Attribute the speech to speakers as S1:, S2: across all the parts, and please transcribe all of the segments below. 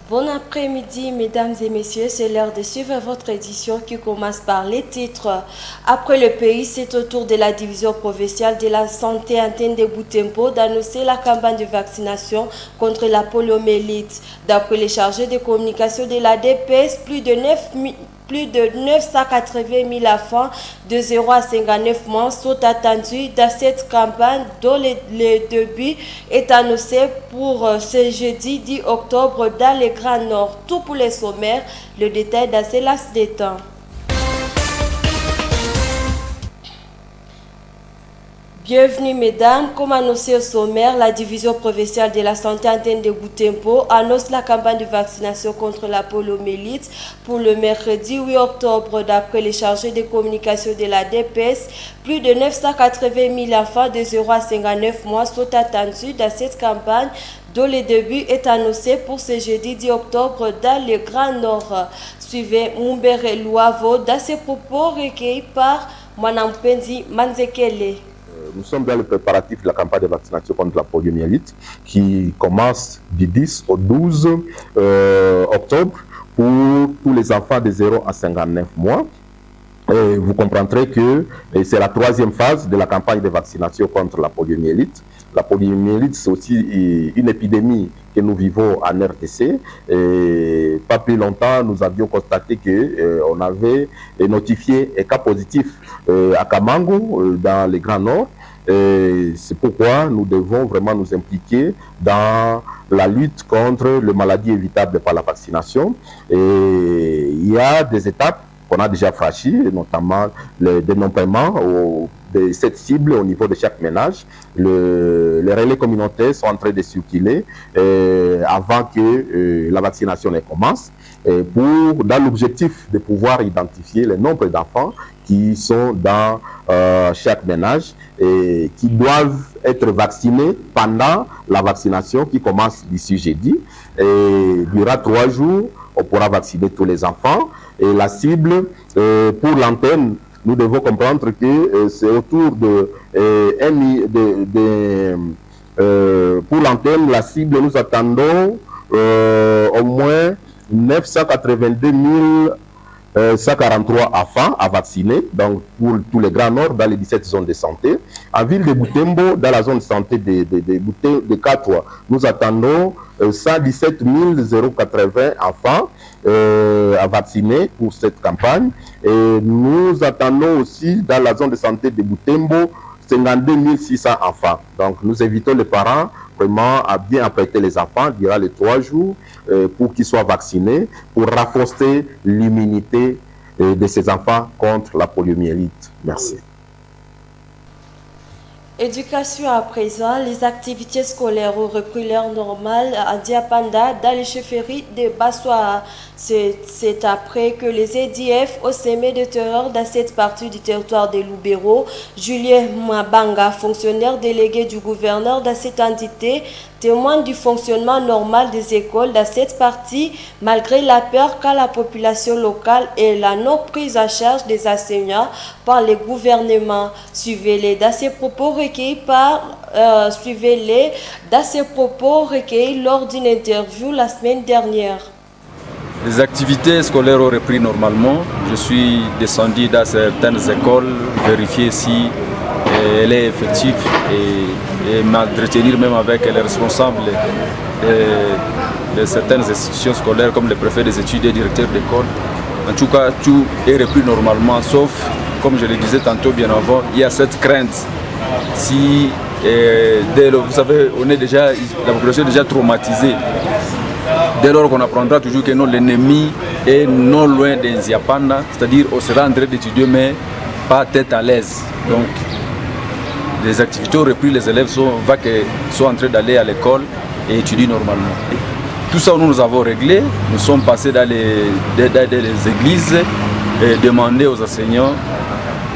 S1: Bon après-midi, mesdames et messieurs. C'est l'heure de suivre votre édition qui commence par les titres. Après le pays, c'est au tour de la division provinciale de la santé Antenne de Boutempo d'annoncer la campagne de vaccination contre la poliomyélite. D'après les chargés de communication de la DPS, plus de 980 000 enfants de 0 à 59 mois sont attendus dans cette campagne dont le début est annoncé pour ce jeudi 10 octobre dans le Grand Nord. Tout pour les sommaires, le détail dans ces laps de temps. Bienvenue mesdames, comme annoncé au sommaire, la division provinciale de la santé Antenne de Boutempo annonce la campagne de vaccination contre la poliomyélite pour le mercredi 8 octobre. D'après les chargés de communication de la DPS, plus de 980 000 enfants de 0 à 59 mois sont attendus dans cette campagne dont le début est annoncé pour ce jeudi 10 octobre dans le Grand Nord. Suivez Mumbere Luavo dans ses propos recueillis par Mwanampendi Manzekele.
S2: Nous sommes dans le préparatif de la campagne de vaccination contre la poliomyélite qui commence du 10 au 12 octobre pour tous les enfants de 0 à 59 mois. Et vous comprendrez que c'est la troisième phase de la campagne de vaccination contre la poliomyélite. La poliomyélite, c'est aussi une épidémie que nous vivons en RDC. Et pas plus longtemps, nous avions constaté qu'on avait notifié un cas positif à Kamango, dans le Grand Nord. C'est pourquoi nous devons vraiment nous impliquer dans la lutte contre les maladies évitables par la vaccination. Et il y a des étapes qu'on a déjà franchies, notamment le dénombrement de cette cible au niveau de chaque ménage. Les relais communautaires sont en train de circuler avant que la vaccination ne commence, dans l'objectif de pouvoir identifier le nombre d'enfants qui sont dans chaque ménage et qui doivent être vaccinés pendant la vaccination qui commence d'ici jeudi. Et durant 3 jours, on pourra vacciner tous les enfants. Et la cible pour l'antenne, nous devons comprendre que c'est autour pour l'antenne, la cible, nous attendons au moins 982 143 enfants à vacciner, donc pour tous les Grands Nord dans les 17 zones de santé. En ville de Boutembo, dans la zone de santé de Katwa, nous attendons 117 080 enfants à vacciner pour cette campagne. Et nous attendons aussi dans la zone de santé de Boutembo 52 600 enfants. Donc nous invitons les parents vraiment à bien apprêter les enfants durant les 3 jours pour qu'ils soient vaccinés, pour renforcer l'immunité de ces enfants contre la poliomyélite. Merci. Éducation
S1: à présent, les activités scolaires ont repris leur normale à Diapanda dans les chefferies de Bassoa. C'est après que les EDF ont semé de terreur dans cette partie du territoire de Lubero. Julien Mabanga, fonctionnaire délégué du gouverneur dans cette entité, témoigne du fonctionnement normal des écoles dans cette partie, malgré la peur qu'a la population locale et la non prise en charge des enseignants par les gouvernements. Suivez-les dans ses propos recueillis lors d'une interview la semaine dernière.
S3: Les activités scolaires ont repris normalement. Je suis descendu dans certaines écoles, vérifier si elle est effective et m'entretenir même avec les responsables de certaines institutions scolaires comme les préfets des études et directeurs d'école. En tout cas, tout est repris normalement, sauf, comme je le disais tantôt bien avant, il y a cette crainte. Si, vous savez, la population est déjà traumatisée. Dès lors qu'on apprendra toujours que l'ennemi est non loin des Nziapanda, c'est-à-dire on sera en train d'étudier mais pas tête à l'aise. Donc les activités ont repris, les élèves sont en train d'aller à l'école et étudier normalement. Tout ça nous avons réglé, nous sommes passés dans les églises et demander aux enseignants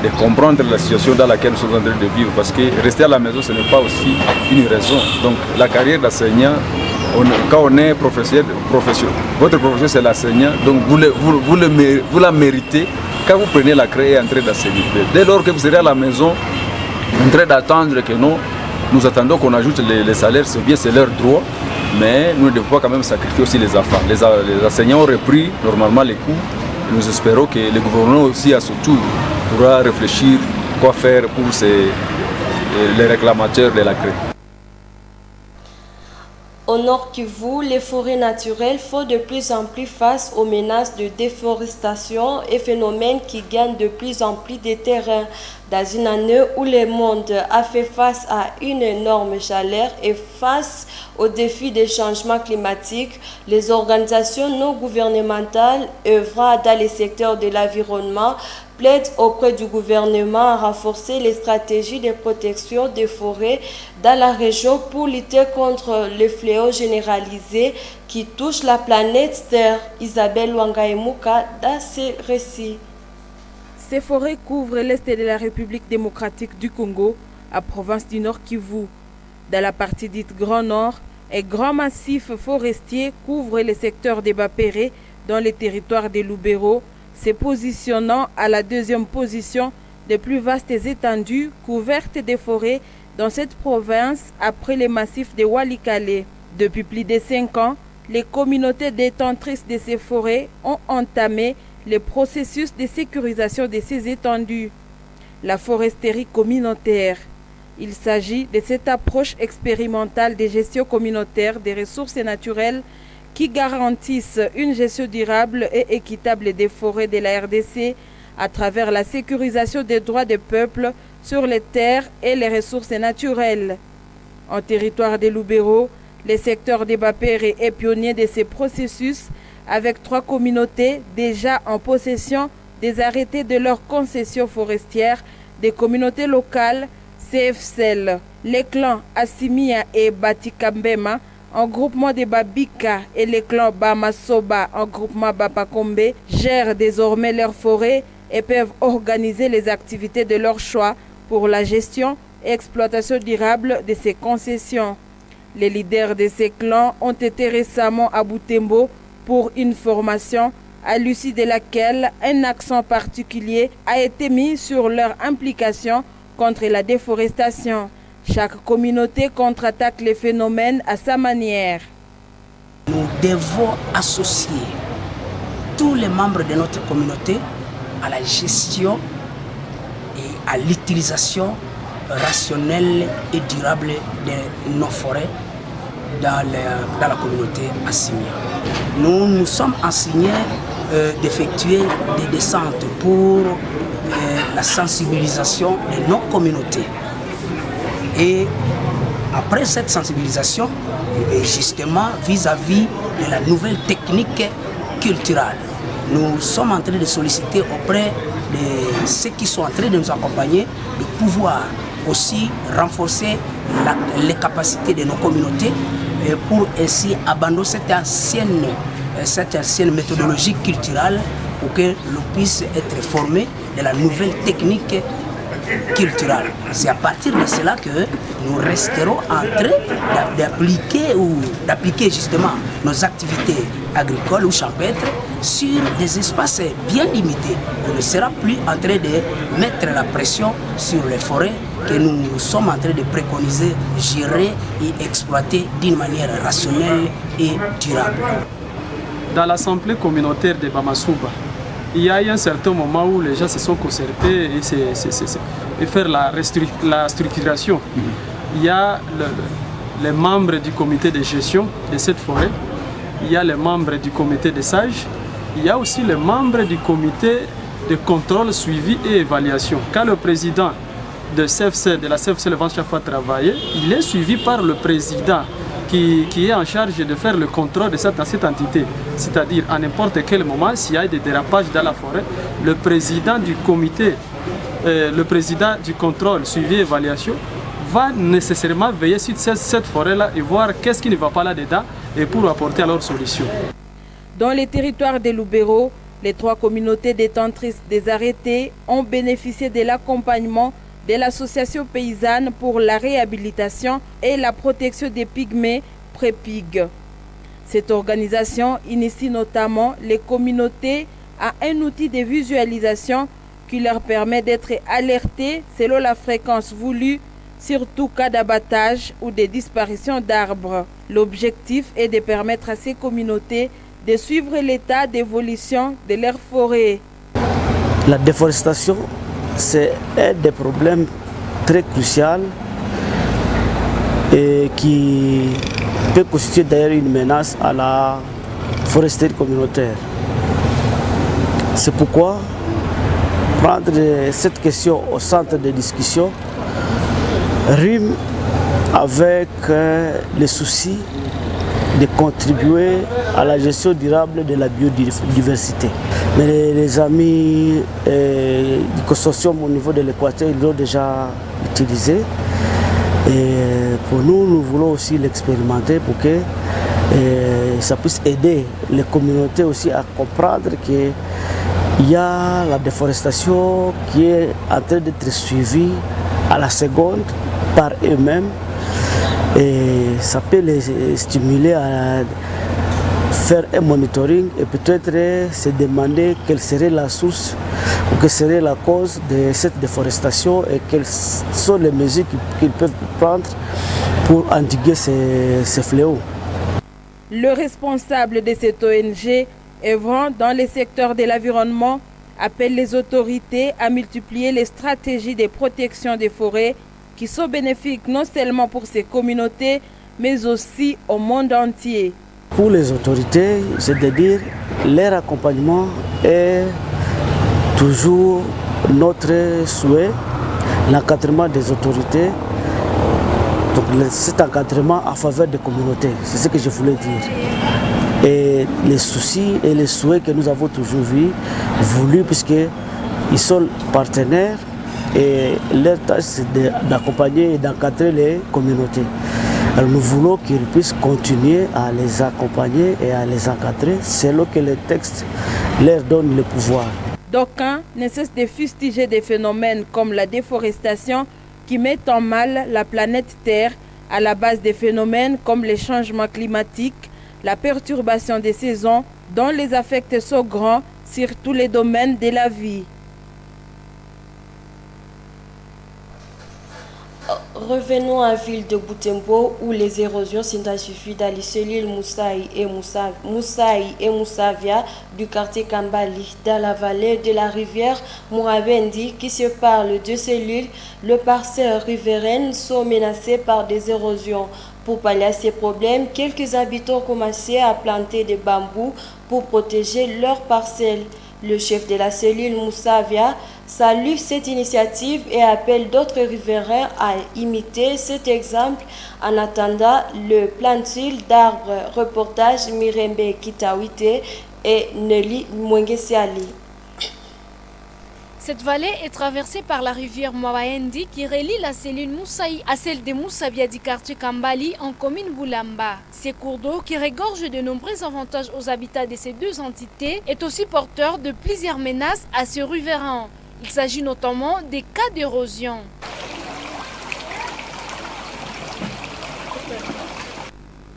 S3: de comprendre la situation dans laquelle nous sommes en train de vivre, parce que rester à la maison ce n'est pas aussi une raison. Donc la carrière d'enseignant, quand on est professeur, votre profession c'est l'enseignant, donc vous la méritez quand vous prenez la craie et en train d'enseigner. Dès lors que vous serez à la maison, en train d'attendre que nous attendons qu'on ajoute les salaires, c'est bien, c'est leur droit, mais nous ne devons pas quand même sacrifier aussi les enfants. Les enseignants ont repris normalement les cours. Nous espérons que le gouvernement aussi à son tour pourra réfléchir quoi faire pour les réclamateurs de la CRE.
S1: Au Nord Kivu, les forêts naturelles font de plus en plus face aux menaces de déforestation et phénomènes qui gagnent de plus en plus de terrain. Dans une année où le monde a fait face à une énorme chaleur et face aux défis des changements climatiques, les organisations non gouvernementales œuvrant dans les secteurs de l'environnement plaident auprès du gouvernement à renforcer les stratégies de protection des forêts dans la région pour lutter contre les fléaux généralisés qui touchent la planète Terre. Isabelle Wangaemuka dans ses récits.
S4: Ces forêts couvrent l'est de la République démocratique du Congo, à province du Nord Kivu. Dans la partie dite Grand Nord, un grand massif forestier couvre les secteurs des Bapéré dans les territoires des Lubero, se positionnant à la deuxième position des plus vastes étendues couvertes de forêts dans cette province après les massifs de Walikale. Depuis plus de 5 ans, les communautés détentrices de ces forêts ont entamé le processus de sécurisation de ces étendues. La foresterie communautaire. Il s'agit de cette approche expérimentale de gestion communautaire des ressources naturelles qui garantissent une gestion durable et équitable des forêts de la RDC à travers la sécurisation des droits des peuples sur les terres et les ressources naturelles. En territoire des Lubero, le secteur des Bapéré est pionnier de ces processus avec 3 communautés déjà en possession des arrêtés de leur concession forestière des communautés locales CFCL. Les clans Assimia et Batikambema en groupement de Babika et les clans Bamasoba en groupement Bapakombe gèrent désormais leurs forêts et peuvent organiser les activités de leur choix pour la gestion et exploitation durable de ces concessions. Les leaders de ces clans ont été récemment à Butembo pour une formation à l'issue de laquelle un accent particulier a été mis sur leur implication contre la déforestation. Chaque communauté contre-attaque les phénomènes à sa manière.
S5: Nous devons associer tous les membres de notre communauté à la gestion et à l'utilisation rationnelle et durable de nos forêts dans la communauté Assimia. Nous nous sommes assignés d'effectuer des descentes pour la sensibilisation de nos communautés. Et après cette sensibilisation, justement vis-à-vis de la nouvelle technique culturelle, nous sommes en train de solliciter auprès de ceux qui sont en train de nous accompagner de pouvoir aussi renforcer les capacités de nos communautés pour ainsi abandonner cette ancienne méthodologie culturelle pour que l'on puisse être formé de la nouvelle technique culturelle. C'est à partir de cela que nous resterons en train d'appliquer justement nos activités agricoles ou champêtres sur des espaces bien limités. On ne sera plus en train de mettre la pression sur les forêts que nous sommes en train de préconiser, gérer et exploiter d'une manière rationnelle et durable.
S6: Dans l'assemblée communautaire de Bamasuba, il y a eu un certain moment où les gens se sont concertés et faire la structuration. Il y a les membres du comité de gestion de cette forêt, il y a les membres du comité des sages, il y a aussi les membres du comité de contrôle, suivi et évaluation. Quand le président de la CFCL va chaque fois travailler, il est suivi par le président qui est en charge de faire le contrôle de cette entité. C'est-à-dire, à n'importe quel moment, s'il y a des dérapages dans la forêt, le président du comité, le président du contrôle, suivi et évaluation, va nécessairement veiller sur cette forêt-là et voir qu'est-ce qui ne va pas là-dedans et pour apporter alors solution.
S4: Dans les territoires des Lubero, les 3 communautés détentrices des arrêtés ont bénéficié de l'accompagnement de l'association paysanne pour la réhabilitation et la protection des pygmées Prépig. Cette organisation initie notamment les communautés à un outil de visualisation qui leur permet d'être alertés selon la fréquence voulue surtout cas d'abattage ou de disparition d'arbres. L'objectif est de permettre à ces communautés de suivre l'état d'évolution de leurs forêts.
S7: La déforestation, c'est un des problèmes très cruciaux et qui peut constituer d'ailleurs une menace à la foresterie communautaire. C'est pourquoi prendre cette question au centre des discussions rime avec le souci de contribuer à la gestion durable de la biodiversité. Mais les amis du consortium au niveau de l'Équateur, ils l'ont déjà utilisé. Et pour nous, nous voulons aussi l'expérimenter pour que ça puisse aider les communautés aussi à comprendre qu'il y a la déforestation qui est en train d'être suivie à la seconde par eux-mêmes. Et ça peut les stimuler à faire un monitoring et peut-être se demander quelle serait la source ou quelle serait la cause de cette déforestation et quelles sont les mesures qu'ils peuvent prendre pour endiguer ces fléaux.
S4: Le responsable de cette ONG œuvrant dans le secteur de l'environnement appelle les autorités à multiplier les stratégies de protection des forêts qui sont bénéfiques non seulement pour ces communautés, mais aussi au monde entier.
S7: Pour les autorités, c'est de dire leur accompagnement est toujours notre souhait, l'encadrement des autorités, donc cet encadrement en faveur des communautés, c'est ce que je voulais dire. Et les soucis et les souhaits que nous avons toujours voulu, puisqu'ils sont partenaires, et leur tâche, c'est d'accompagner et d'encadrer les communautés. Alors nous voulons qu'ils puissent continuer à les accompagner et à les encadrer selon que les textes leur donnent le pouvoir.
S4: D'aucuns ne cessent de fustiger des phénomènes comme la déforestation qui mettent en mal la planète Terre, à la base des phénomènes comme les changements climatiques, la perturbation des saisons, dont les affects sont grands sur tous les domaines de la vie.
S1: Revenons à la ville de Butembo où les érosions s'intensifient dans les cellules Moussaï et Moussavia du quartier Kambali. Dans la vallée de la rivière Mourabendi qui sépare les deux cellules, les parcelles riveraines sont menacées par des érosions. Pour pallier à ces problèmes, quelques habitants ont commencé à planter des bambous pour protéger leurs parcelles. Le chef de la cellule Moussavia salue cette initiative et appelle d'autres riverains à imiter cet exemple en attendant le plantil d'arbres. Reportage Mirembe Kitawite et Nelly Mwengesiali.
S8: Cette vallée est traversée par la rivière Mwabaendi qui relie la cellule Moussaï à celle de Moussavia du quartier Kambali en commune Boulamba. Ces cours d'eau qui regorgent de nombreux avantages aux habitants de ces deux entités est aussi porteur de plusieurs menaces à ces riverains. Il s'agit notamment des cas d'érosion.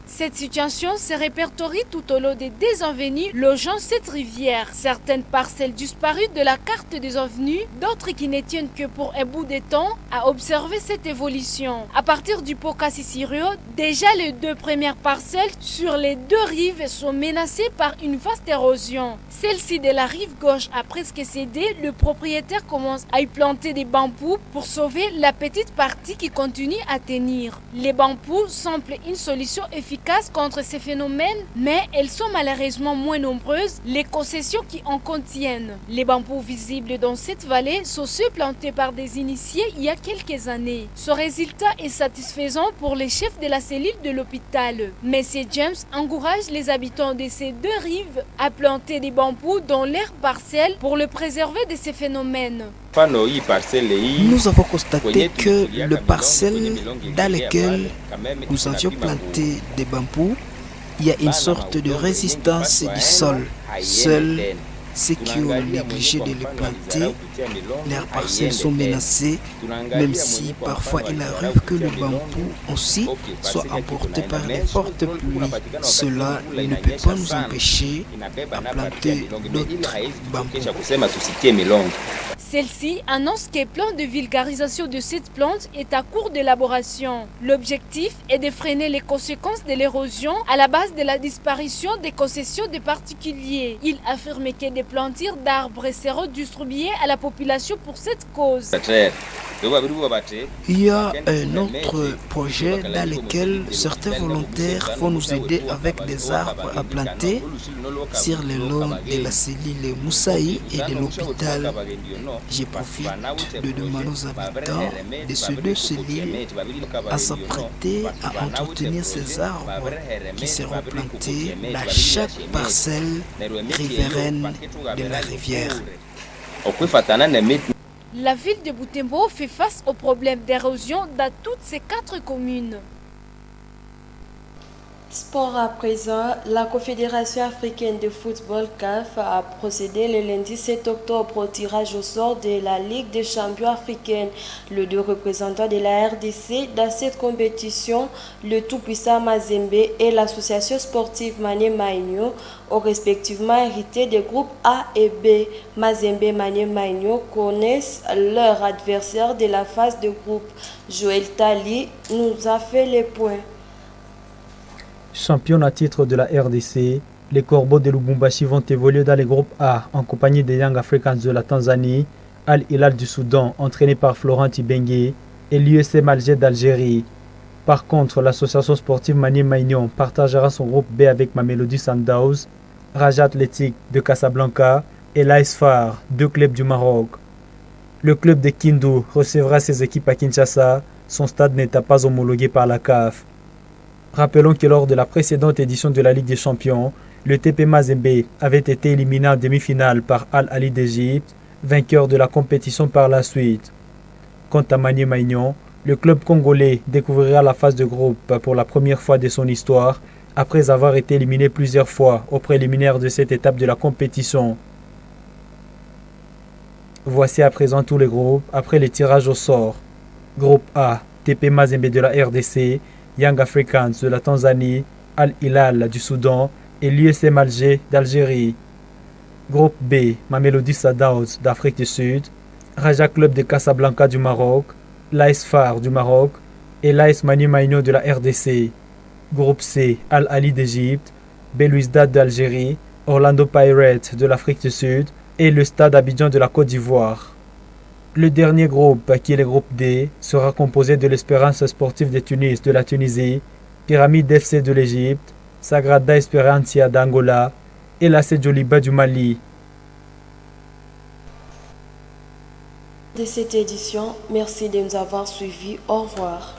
S8: Cette situation se répertorie tout au long des désavenues logeant cette rivière. Certaines parcelles disparues de la carte des avenues, d'autres qui ne tiennent que pour un bout de temps à observer cette évolution. À partir du Pokasisirio, déjà les deux premières parcelles sur les deux rives sont menacées par une vaste érosion. Celle-ci de la rive gauche a presque cédé, le propriétaire commence à y planter des bambous pour sauver la petite partie qui continue à tenir. Les bambous semblent une solution efficace contre ces phénomènes, mais elles sont malheureusement moins nombreuses, les concessions qui en contiennent. Les bambous visibles dans cette vallée sont ceux plantés par des initiés il y a quelques années. Ce résultat est satisfaisant pour les chefs de la cellule de l'hôpital. Monsieur James encourage les habitants de ces deux rives à planter des bambous dans leurs parcelles pour le préserver de ces phénomènes.
S9: Nous avons constaté que le parcelle dans lequel nous avions planté des bambous, il y a une sorte de résistance du sol. Seuls ceux qui ont négligé de les planter, leurs parcelles sont menacées, même si parfois il arrive que le bambou aussi soit emporté par de fortes pluies. Cela ne peut pas nous empêcher de planter d'autres bambous.
S8: Celle-ci annonce qu'un plan de vulgarisation de cette plante est à court d'élaboration. L'objectif est de freiner les conséquences de l'érosion à la base de la disparition des concessions des particuliers. Il affirme que des plantures d'arbres seront distribuées à la population pour cette cause.
S9: Il y a un autre projet dans lequel certains volontaires vont nous aider avec des arbres à planter sur le long de la cellule Moussaï et de l'hôpital. Je profite de demander aux habitants de ces deux cellules à s'apprêter à entretenir ces arbres qui seront plantés dans chaque parcelle riveraine de la rivière.
S8: La ville de Butembo fait face au problème d'érosion dans toutes ces 4 communes.
S1: Sport à présent, la Confédération africaine de football CAF a procédé le lundi 7 octobre au tirage au sort de la Ligue des champions africaine. Les 2 représentants de la RDC dans cette compétition, le tout-puissant Mazembe et l'association sportive Mané Maïnio, ont respectivement hérité des groupes A et B. Mazembe et Mané Maïnio connaissent leur adversaire de la phase de groupe. Joël Tali nous a fait les points.
S10: Champion à titre de la RDC, les Corbeaux de Lubumbashi vont évoluer dans les groupes A en compagnie des Young Africans de la Tanzanie, Al Hilal du Soudan entraîné par Florent Ibenge et l'USM Alger d'Algérie. Par contre, l'association sportive Mané Maïnion partagera son groupe B avec Mamelodi Sundowns, Raja Athletic de Casablanca et l'AS FAR, 2 clubs du Maroc. Le club de Kindu recevra ses équipes à Kinshasa, son stade n'étant pas homologué par la CAF. Rappelons que lors de la précédente édition de la Ligue des Champions, le TP Mazembe avait été éliminé en demi-finale par Al Ahly d'Égypte, vainqueur de la compétition par la suite. Quant à Mané Maïnion, le club congolais découvrira la phase de groupe pour la première fois de son histoire, après avoir été éliminé plusieurs fois aux préliminaires de cette étape de la compétition. Voici à présent tous les groupes après les tirages au sort. Groupe A, TP Mazembe de la RDC, Young Africans de la Tanzanie, Al Hilal du Soudan et l'USM Alger d'Algérie. Groupe B, Mamelodi Sundowns d'Afrique du Sud, Raja Club de Casablanca du Maroc, l'AS FAR du Maroc et l'AS Mané Maïnio de la RDC. Groupe C, Al Ahly d'Égypte, Belouizdad d'Algérie, Orlando Pirates de l'Afrique du Sud et le Stade Abidjan de la Côte d'Ivoire. Le dernier groupe, qui est le groupe D, sera composé de l'Espérance sportive de Tunis de la Tunisie, Pyramide FC de l'Égypte, Sagrada Esperança d'Angola et l'AS Djoliba du Mali.
S1: De cette édition, merci de nous avoir suivis. Au revoir.